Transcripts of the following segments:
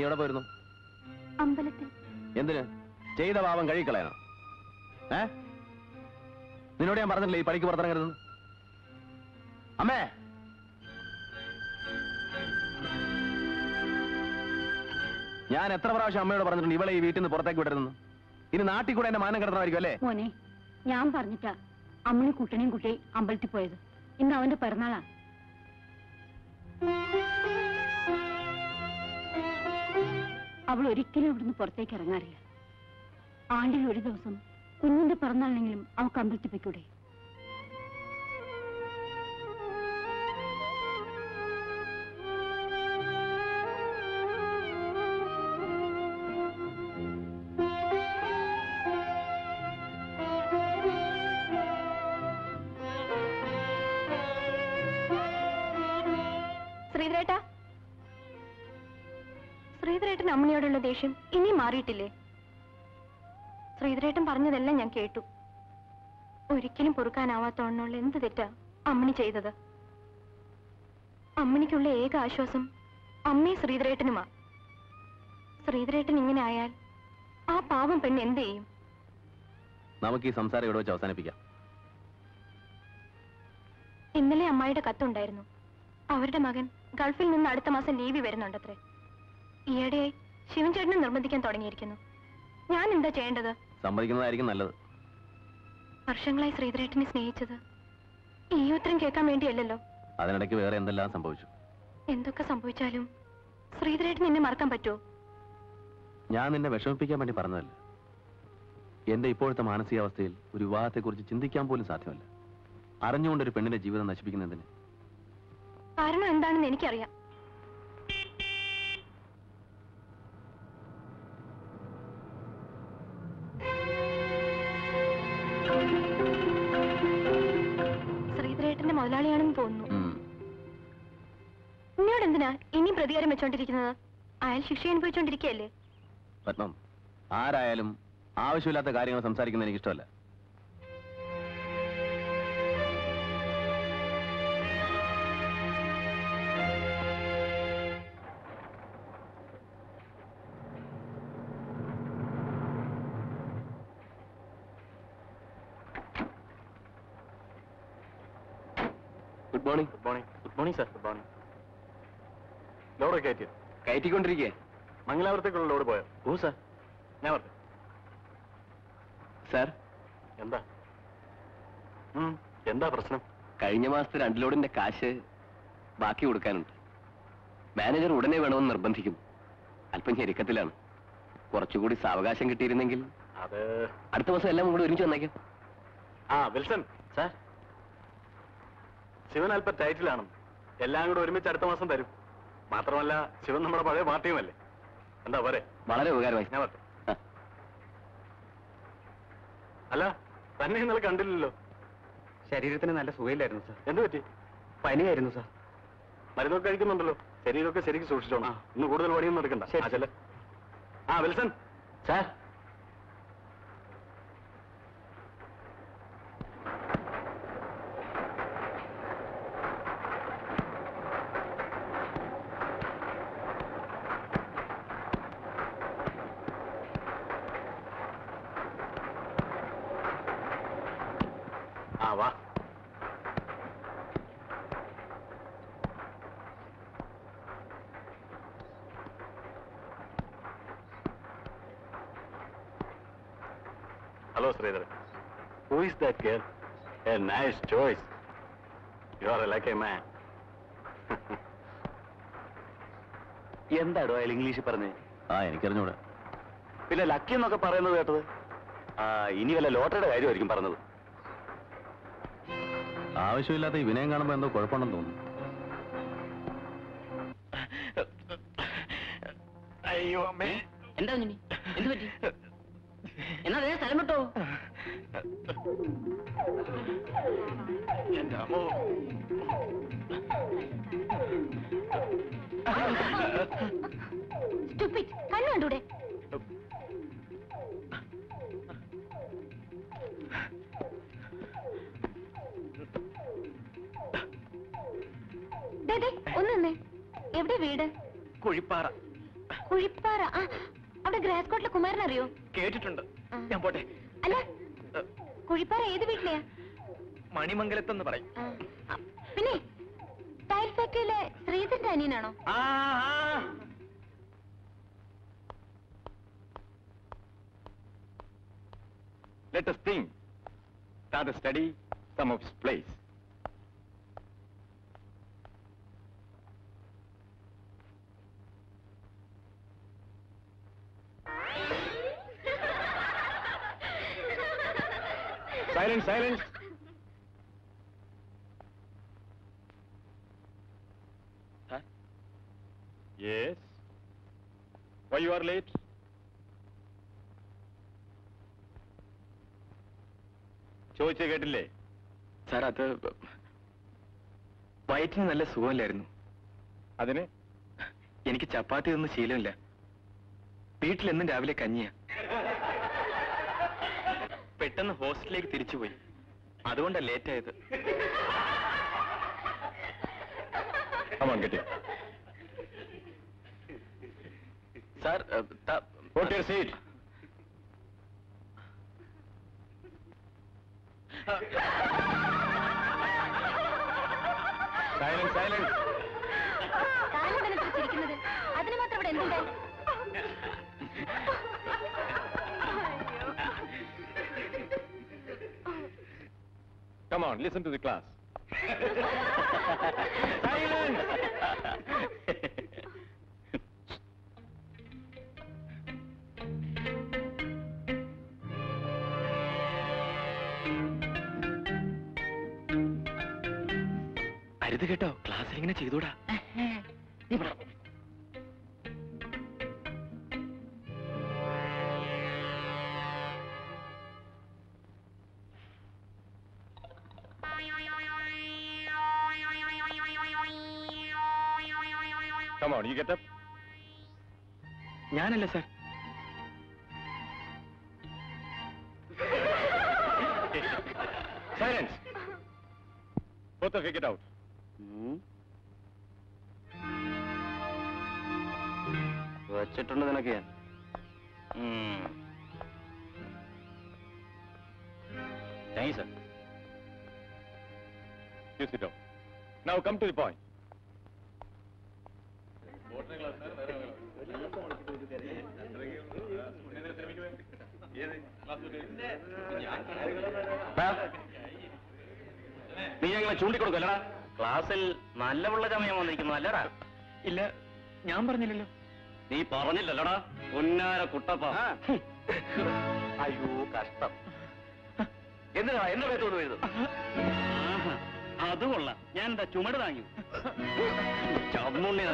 എവിടെ പോയിരുന്നു? അമ്പലത്തിൽ. എന്തിന്? ചെയ്ത പാപം കഴുകിക്കളയാനോ? നിന്നോട് ഞാൻ പറഞ്ഞില്ലേ ഈ പണിക്ക് പുറത്തിറങ്ങരുതെന്ന്? അമ്മേ, ഞാൻ എത്ര പ്രാവശ്യം അമ്മയോട് പറഞ്ഞിട്ടുണ്ട് ഇവളെ ഈ വീട്ടിൽ നിന്ന് പുറത്തേക്ക് വിടരുതെന്ന്. ഇനി നാട്ടിൽ കൂടെ എന്റെ മാനം കിടന്നതായിരിക്കും അല്ലേ? മോനെ, ഞാൻ പറഞ്ഞിട്ടാ അമ്മണി കുട്ടനെയും കുട്ടി അമ്പലത്തിൽ പോയത്. ഇന്ന് അവന്റെ പിറന്നാളാ. അവൾ ഒരിക്കലും ഇവിടുന്ന് പുറത്തേക്ക് ഇറങ്ങാറില്ല. ആണ്ടിൽ ഒരു ദിവസം കുഞ്ഞിന്റെ പിറന്നാളിനെങ്കിലും അവൾക്ക് അമ്പലത്തിൽ പോയിക്കൂടെ? ശ്രീധരേട്ടാ, ശ്രീധരേട്ടൻ അമ്മയോടുള്ള ദേഷ്യം ഇനി മാറിയിട്ടില്ലേ? ശ്രീധരേട്ടൻ പറഞ്ഞതെല്ലാം ഞാൻ കേട്ടു. ഒരിക്കലും പൊറുക്കാനാവാത്തോണ്ണുള്ള എന്ത് തെറ്റാ അമ്മണി ചെയ്തത്? അമ്മണിക്കുള്ള ഏക ആശ്വാസം അമ്മയും ശ്രീധരേട്ടനുമാ. ശ്രീധരേട്ടൻ ഇങ്ങനെ ആയാൽ ആ പാവം പെണ്ണ് എന്ത് ചെയ്യും? നമുക്ക് ഈ സംസാരം ഇവിടെ വെച്ച് അവസാനിപ്പിക്കാം. ഇന്നലെ അമ്മായിയുടെ കത്തുണ്ടായിരുന്നു. അവരുടെ മകൻ ഗൾഫിൽ നിന്ന് അടുത്ത മാസം ലീവ് വരുന്നുണ്ടത്രേ. ഈയിടെയായി ശിവൻ ചേട്ടനെ നിർബന്ധിക്കാൻ തുടങ്ങിയിരിക്കുന്നു. ഞാൻ എന്താ ചെയ്യേണ്ടത്? സമ്മതിക്കുന്നതായിരിക്കും നല്ലത്. വർഷങ്ങളായി ശ്രീധരേട്ടനെ സ്നേഹിച്ചത് ഈ ഉത്തരം കേൾക്കാൻ വേണ്ടിയല്ലോ. അതിനിടയ്ക്ക് വേറെ എന്തെല്ലാം സംഭവിച്ചു? എന്തൊക്കെ സംഭവിച്ചാലും ശ്രീധരേട്ടൻ എന്നെ മറക്കാൻ പറ്റുമോ? ഞാൻ നിന്നെ വിഷമിപ്പിക്കാൻ വേണ്ടി പറഞ്ഞതല്ല. എന്റെ ഇപ്പോഴത്തെ മാനസികാവസ്ഥയിൽ ഒരു വിവാഹത്തെക്കുറിച്ച് ചിന്തിക്കാൻ പോലും സാധ്യമല്ല. അറിഞ്ഞുകൊണ്ടൊരു പെണ്ണിന്റെ ജീവിതം നശിപ്പിക്കുന്നതിന് കാരണം എന്താണെന്ന് എനിക്കറിയാം. ശ്രീധരേട്ടന്റെ മുതലാളിയാണെന്ന് തോന്നുന്നു. എന്നോട് എന്തിനാ ഇനിയും പ്രതികാരം വെച്ചോണ്ടിരിക്കുന്നത്? അയാൾ ശിക്ഷ അനുഭവിച്ചോണ്ടിരിക്കുകയല്ലേ? പത്മം, ആരായാലും ആവശ്യമില്ലാത്ത കാര്യങ്ങൾ സംസാരിക്കുന്നത് എനിക്ക് ഇഷ്ടമല്ല. Good morning. Good morning. Good morning sir. Good morning. Load കയറ്റിക്കൊണ്ടിരിക്കേ? മംഗലാപുരത്തേക്കുള്ള ലോഡ് പോയോ? ഓ സാർ. ഞാൻ പറഞ്ഞു സാർ. എന്താ എന്താ പ്രശ്നം? കഴിഞ്ഞ മാസത്തെ 2 ലോഡിന്റെ കാശ് ബാക്കി കൊടുക്കാനുണ്ട്. മാനേജർ ഉടനെ വേണമെന്ന് നിർബന്ധിക്കുന്നു. അല്പം ഞെരുക്കത്തിലാണ്. കുറച്ചുകൂടി സാവകാശം കിട്ടിയിരുന്നെങ്കിൽ അത് അടുത്ത മാസം എല്ലാം കൂടി ഒരുമിച്ച് വന്നേക്കാം. ആ വിൽസൺ സാർ, ശിവൻ അല്പം ടൈറ്റിലാണ്. എല്ലാം കൂടെ ഒരുമിച്ച് അടുത്ത മാസം തരും. മാത്രമല്ല ശിവൻ നമ്മുടെ പഴയ പാർട്ടിയുമല്ലേ. എന്താ പോരെ? വളരെ ഉപകാരമായി. ഞാൻ പറഞ്ഞു. അല്ല, തന്നെ ഇന്നലെ കണ്ടില്ലല്ലോ. ശരീരത്തിന് നല്ല സുഖയില്ലായിരുന്നു സാർ. എന്ത് പറ്റി? പനിയായിരുന്നു സാർ. മരുന്നൊക്കെ കഴിക്കുന്നുണ്ടല്ലോ. ശരീരമൊക്കെ ശരിക്കും സൂക്ഷിച്ചോണം. ഇന്ന് കൂടുതൽ പണിയൊന്നും എടുക്കണ്ട. ശരി. ആ വിൽസൺ സാർ. ആ വാ. Hello, Sridhar. Who is that girl? A nice choice. You are a lucky man. എന്താടോ അയാൾ ഇംഗ്ലീഷിൽ പറഞ്ഞേ? ആ എനിക്കറിഞ്ഞൂടെ. പിന്നെ ലക്കി എന്നൊക്കെ പറയുന്നത് കേട്ടത്? ഇനി വല്ല ലോട്ടറിയുടെ കാര്യമായിരിക്കും പറഞ്ഞത്. ആവശ്യമില്ലാത്ത ഈ വിനയം കാണുമ്പോ എന്തോ കുഴപ്പമുണ്ടെന്ന് തോന്നുന്നു. അയ്യോ അമ്മേ. എന്താ കുഞ്ഞിനി? എന്ത് പറ്റി? എന്നാ അതേ സ്ഥലം വിട്ടോ? എന്റെ അമ്മോ. കണ്ണു കണ്ടൂടെ? ഒന്നേ, എവിടെ വീട്? കുഴിപ്പാറ. കുഴിപ്പാറ. ആ, അവിടെ ഗ്രാസ് കോട്ടിലെ കുമാരൻ അറിയോ? കേട്ടിട്ടുണ്ട്. ആ. ഞാൻ പോട്ടെ. അല്ല, കുഴിപ്പാറ ഏത് വീട്ടിലെയാ? മണിമംഗലത്തെന്ന് പറയും. ആ, ആ, പിന്നെ ടൈൽ ഫാക്ടറിയിലെ ശ്രീധന്റെ അനിയനാണോ? ആ, ആ. Let us think. Start a study some of his plays. Silence, silence. Sir? Yes. Why you are late? ചോദിച്ചേ കേട്ടില്ലേ? സാർ, അത് വയറ്റിന് നല്ല സുഖമില്ലായിരുന്നു. അതിന് എനിക്ക് ചപ്പാത്തി ഒന്നും ശീലമില്ല. വീട്ടിലെന്നും രാവിലെ കഞ്ഞിയാ. പെട്ടെന്ന് ഹോസ്റ്റലിലേക്ക് തിരിച്ചുപോയി. അതുകൊണ്ടാ ലേറ്റ് ആയത്. Come on, get in. Sir, Put your seat. Silence, silence. താനെന്തിനാ ചിരിക്കുന്നത്? അതിന് മാത്രം ഇവിടെ എന്തുണ്ടായി? Come on, listen to the class. Silence. അരുത് കേട്ടോ, ക്ലാസ്സിൽ ഇങ്ങനെ ചെയ്തൂടാ. Come on, you get up. ഞാനല്ല sir. Silence. Both of you get out. വെച്ചിട്ടുണ്ട് നിനക്ക് ഞാൻ. Thank you, sir. You sit down. Now come to the point. നീ ഞങ്ങളെ ചൂണ്ടിക്കൊടുക്കല്ലടാ. ക്ലാസ്സിൽ നല്ല പിള്ള ചമയം വന്നിരിക്കുന്നു അല്ലടാ? ഇല്ല, ഞാൻ പറഞ്ഞില്ലല്ലോ. നീ പറഞ്ഞില്ലല്ലടാ പൊന്നാര കുട്ടപ്പ. അയ്യോ കഷ്ടം. എന്തിനാ എന്റെ പേര് തോന്നു? അത് കൊള്ളാം. ഞാൻ എന്താ ചുമട് താങ്ങി ചമ്മുണ്ണി.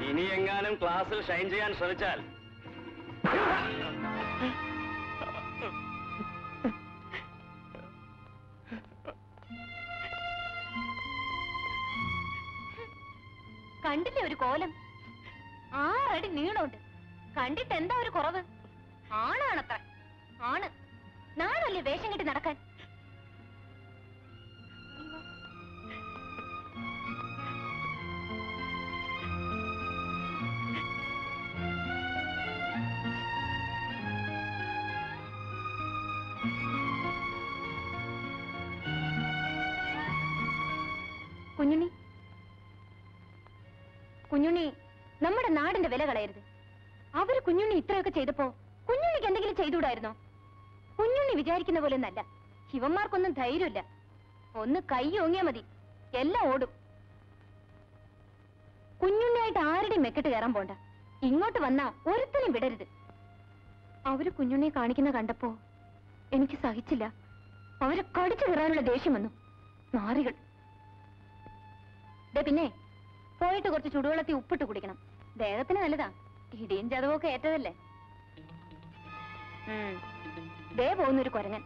ഇനി എങ്ങാനും ക്ലാസ്സിൽ ഷൈൻ ചെയ്യാൻ ശ്രമിച്ചാൽ കണ്ടില്ലേ ഒരു കോലം? 6 അടി നീളമുണ്ട്. കണ്ടിട്ട് എന്താ ഒരു കുറവ്? ആണാണത്ര. ആണ്. നാണല്ലേ വേഷം കെട്ടി നടക്കാൻ? കുഞ്ഞുണ്ണി, കുഞ്ഞുണ്ണി, നമ്മുടെ നാടിന്റെ വില കളയരുത്. അവര് കുഞ്ഞുണ്ണി ഇത്രയൊക്കെ ചെയ്തപ്പോ കുഞ്ഞുണ്ണിക്ക് എന്തെങ്കിലും ചെയ്തുകൂടായിരുന്നോ? കുഞ്ഞുണ്ണി വിചാരിക്കുന്ന പോലെ ഒന്നല്ല. ശിവന്മാർക്കൊന്നും ധൈര്യമില്ല. ഒന്ന് കൈ ഓങ്ങിയാ മതി, എല്ലാം ഓടും. കുഞ്ഞുണ്ണിയായിട്ട് ആരുടെയും മെക്കെട്ട് കയറാൻ പോണ്ട. ഇങ്ങോട്ട് വന്നാ ഒരുത്തനും വിടരുത്. അവര് കുഞ്ഞുണ്ണിയെ കാണിക്കുന്ന കണ്ടപ്പോ എനിക്ക് സഹിച്ചില്ല. അവരെ കടിച്ചു കയറാനുള്ള ദേഷ്യം വന്നു. നാറികൾ. പിന്നെ പോയിട്ട് കുറച്ച് ചുടുവെള്ളത്തിൽ ഉപ്പിട്ട് കുടിക്കണം. ദേഹത്തിന് നല്ലതാ. ഇടിയും ചതവൊക്കെ ഏറ്റതല്ലേ. ദേ പോകുന്നൊരു കുരങ്ങൻ.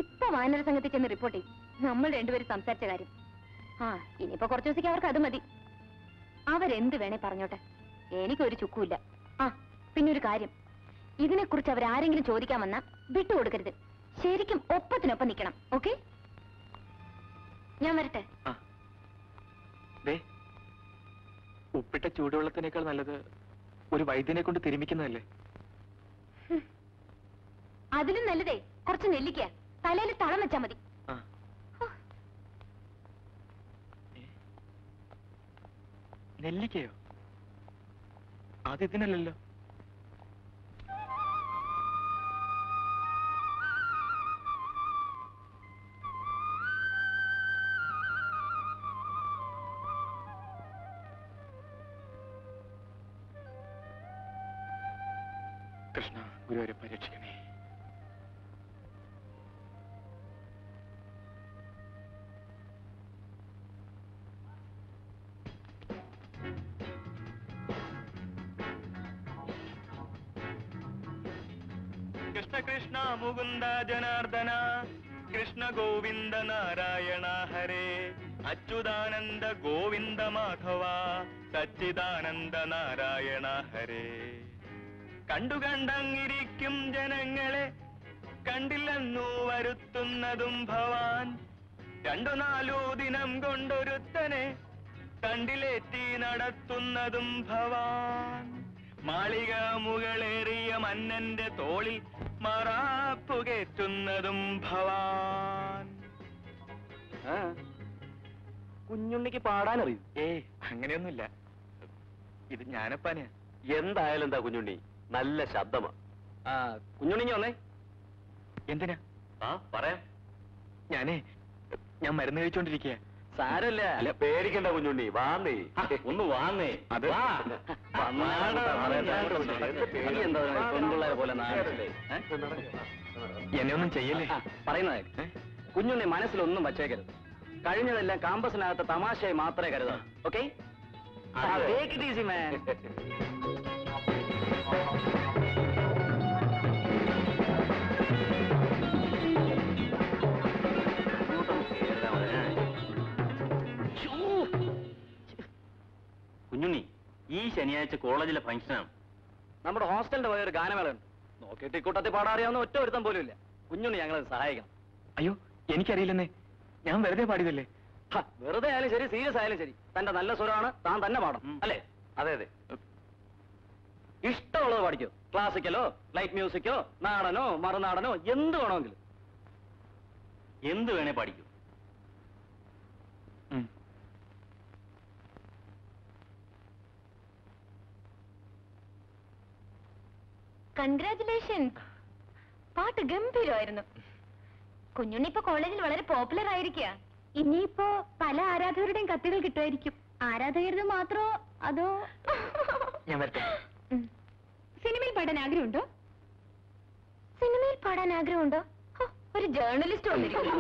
ഇപ്പൊ വാനര സംഘത്തിൽ ചെന്ന് റിപ്പോർട്ട് ചെയ്യും നമ്മൾ രണ്ടുപേരും സംസാരിച്ച കാര്യം. ഇനിയിപ്പോ കുറച്ചു ദിവസത്തേക്ക് അവർക്ക് അത് മതി. അവരെന്ത് വേണേ പറഞ്ഞോട്ടെ, എനിക്കൊരു ചുക്കുമില്ല. പിന്നെ ഒരു കാര്യം, ഇതിനെക്കുറിച്ച് അവരാരെങ്കിലും ചോദിക്കാൻ വന്നാ വിട്ടുകൊടുക്കരുത്. ശരിക്കും ഒപ്പത്തിനൊപ്പം നിൽക്കണം. ഓക്കെ? ഞാൻ വരട്ടെ. ദേ, ഉപ്പിട്ട ചൂടുവെള്ളത്തിനേക്കാൾ നല്ലത് ഒരു വൈദ്യനെ കൊണ്ട് തിരുമിക്കുന്നതല്ലേ? അതിലും നല്ലതേ കുറച്ച് നെല്ലിക്ക തലയിൽ തളം വെച്ചാ മതി. ആ. നെല്ലിക്കയോ? അതിനല്ലല്ലോ. കൃഷ്ണ, ഗുരുവരെ പരീക്ഷിക്കണേ. കൃഷ്ണ കൃഷ്ണ മുകുന്ദ ജനാർദ്ദന, കൃഷ്ണ ഗോവിന്ദ നാരായണ ഹരേ, അച്യുതാനന്ദ ഗോവിന്ദ മാധവ, സച്ചിദാനന്ദ നാരായണ ഹരേ. കണ്ടുകണ്ടങ്ങിരിക്കും ജനങ്ങളെ കണ്ടില്ലെന്നു വരുത്തുന്നതും ഭവാൻ, 2-4 ദിനം കൊണ്ടൊരുത്തനെ തണ്ടിലേറ്റി നടത്തുന്നതും ഭവാൻ. മാളിക മുകളേറിയ മന്നന്റെ തോളിൽ മറാപ്പുകേറ്റുന്നതും ഭവാൻ. കുഞ്ഞുണ്ണിക്ക് പാടാനറിയും? അങ്ങനെയൊന്നുമില്ല, ഇത് ജ്ഞാനപ്പാന. എന്തായാലും എന്താ കുഞ്ഞുണ്ണി, നല്ല ശബ്ദമാ. കുഞ്ഞുണ്ണിക്ക് വന്നേ. എന്തിനാ? പറയാം. ഞാൻ മരുന്ന് കഴിച്ചോണ്ടിരിക്കുക. സാരല്ല, അല്ല പേടിക്കണ്ട കുഞ്ഞുണ്ണി, വാന്നേ ഒന്ന് വാന്നേ. അത് പെൺപിള്ളേരെ പോലെ എന്നെ ഒന്നും ചെയ്യല്ലേ. പറയുന്നത് കുഞ്ഞുണ്ണി മനസ്സിലൊന്നും വച്ചേക്കരുത്. കഴിഞ്ഞതെല്ലാം കാമ്പസിനകത്ത് തമാശയായി മാത്രമേ കരുതാം. Okay? Take it easy man. Kunjunni, ഈ ശനിയാഴ്ച കോളേജിലെ ഫംഗ്ഷനാണ്. നമ്മുടെ ഹോസ്റ്റലിന്റെ പോയ ഒരു ഗാനമേളയുണ്ട്. നോക്കിയിട്ട് ഇക്കൂട്ടത്തിൽ പാടാറിയാവുന്ന ഒറ്റ ഒരുത്തം പോലും ഇല്ല. കുഞ്ഞുണ്ണി ഞങ്ങളെ സഹായിക്കണം. അയ്യോ, എനിക്കറിയില്ലെന്നേ. ഞാൻ വെറുതെ പാടിയതല്ലേ. വെറുതെ ആയാലും ശരി, സീരിയസ് ആയാലും ശരി, തന്റെ നല്ല സ്വരമാണ്, താൻ തന്നെ പാടണം. അല്ലേ? അതെ അതെ. ഇഷ്ടമുള്ളത് പാടിക്കോ. ക്ലാസിക്കലോ, ലൈറ്റ് മ്യൂസിക്കോ, നാടനോ മറുനാടനോ എന്ത് വേണമെങ്കിലും. എന്ത് വേണേ പാടിക്കും. കൺഗ്രാറ്റുലേഷൻസ്. പാട്ട് ഗംഭീരമായിരുന്നു. കുഞ്ഞുണ്ണി ഇപ്പൊ കോളേജിൽ വളരെ പോപ്പുലർ ആയിരിക്കുക. ഇനിയിപ്പോ പല ആരാധകരുടെയും കത്തുകൾ കിട്ടുമായിരിക്കും. ആരാധകരുടെ മാത്രോ അതോ? ഞാൻ വരട്ടെ. സിനിമയിൽ പാടാൻ ആഗ്രഹമുണ്ടോ? സിനിമയിൽ പാടാൻ ആഗ്രഹമുണ്ടോ? ഒരു ജേർണലിസ്റ്റ് വന്നിരിക്കുന്നു.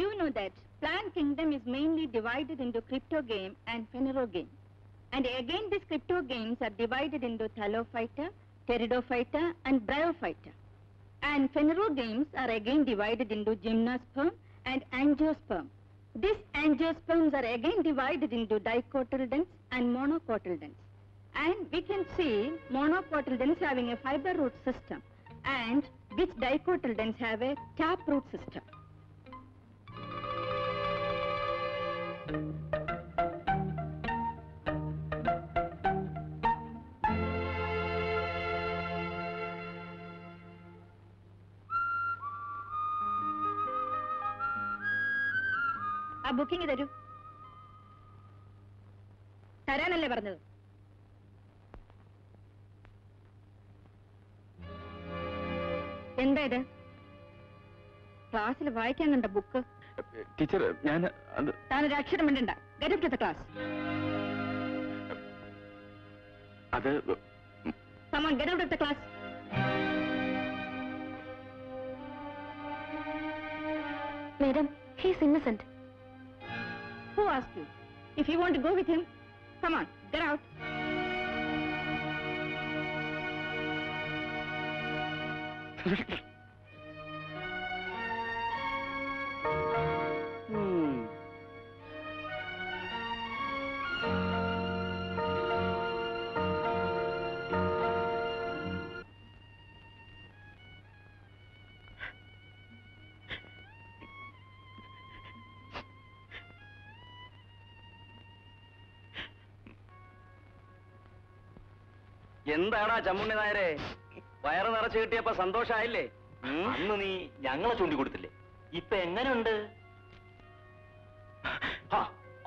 You know that Plant Kingdom is mainly divided into crypto game and Phenero game. And again these crypto games are divided into Thallophyta, Pteridophyta and Bryophyta. And Phenero games are again divided into Gymnosperm and Angiosperm. These Angiosperms are again divided into dicotyledons and monocotyledons. And we can see monocotyledons having a fiber root system and which dicotyledons have a tap root system. ആ booking തരൂ. തരാനല്ലേ പറഞ്ഞത്? എന്താ ഇത്? ക്ലാസ്സിൽ വായിക്കാൻ കണ്ട book. Teacher, ഞാൻ അത് താനൊരു അക്ഷരം മിണ്ടണ്ട. Get up to the class. അത് Come on, get out of the class. Madam, he is innocent. Who asked you? If you want to go with him, come on, get out. എന്താടാ ചമ്മുണ്ണി നായരെ, വയറ് നിറച്ചു കിട്ടിയപ്പോ സന്തോഷായില്ലേ? അന്ന് നീ ഞങ്ങളെ ചൂണ്ടിക്കൊടുത്തില്ലേ? ഇപ്പൊ എങ്ങനെയുണ്ട്?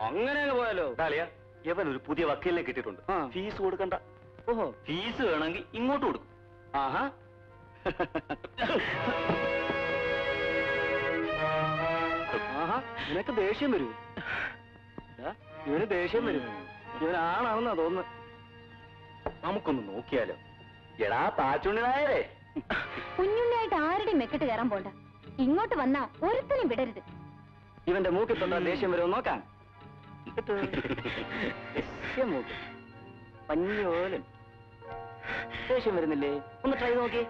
അങ്ങനെ പോയാലോ? ഡാളിയ, ഇവൻ ഒരു പുതിയ വക്കീലിനെ കിട്ടിയിട്ടുണ്ട്. ആ. ഫീസ് കൊടുക്കണ്ട. ഓഹോ, ഫീസ് വേണമെങ്കിൽ ഇങ്ങോട്ട് കൊടുക്കും. ആഹാ. ആഹാ, നിനക്ക് ദേഷ്യം വരൂ? ഇവന് ദേഷ്യം വരും. ഇവനാണെന്നാ തോന്നുന്നു. നമുക്കൊന്ന് നോക്കിയാലോ? എടാ പാച്ചുണ്ണി നായരെ, കുഞ്ഞുണ്ണിയായിട്ട് ആരുടെയും മെക്കിട്ട് കയറാൻ പോണ്ട. ഇങ്ങോട്ട് വന്നാ ഒരുത്തനും വിടരുത്. ഇവന്റെ മൂക്കിൽ തൊട്ടാ ദേഷ്യം വരുമോ നോക്കാൻ? ദേഷ്യം മൂക്ക് പഞ്ഞോലും ദേഷ്യം വരുന്നില്ലേ? ഒന്ന് ട്രൈ നോക്കി.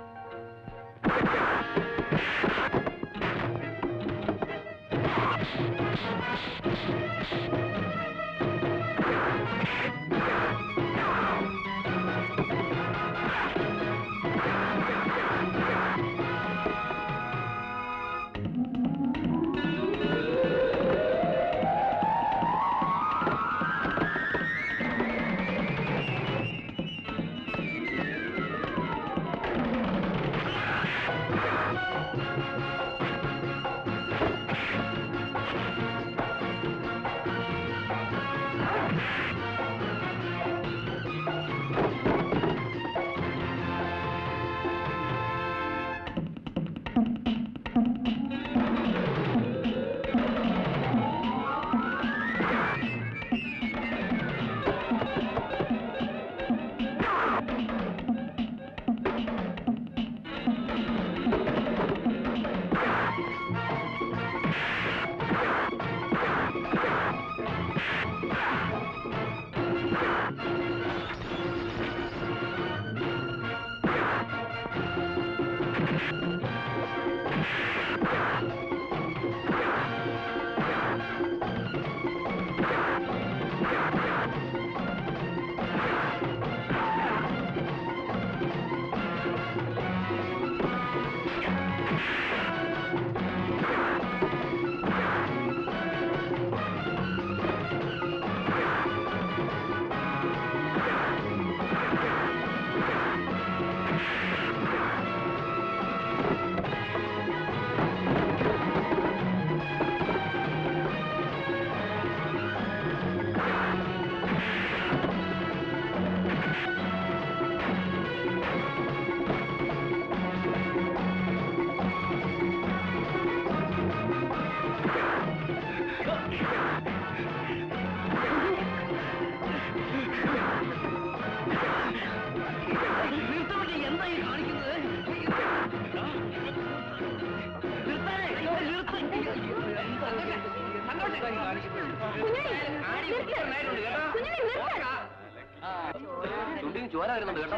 ചുണ്ടിന് ചോര വരുന്നുണ്ട് കേട്ടോ.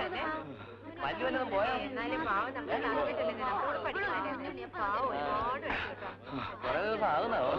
പല്ല് വല്ലതും പോയോ? കുറെ ദിവസം ആകുന്നാവോ?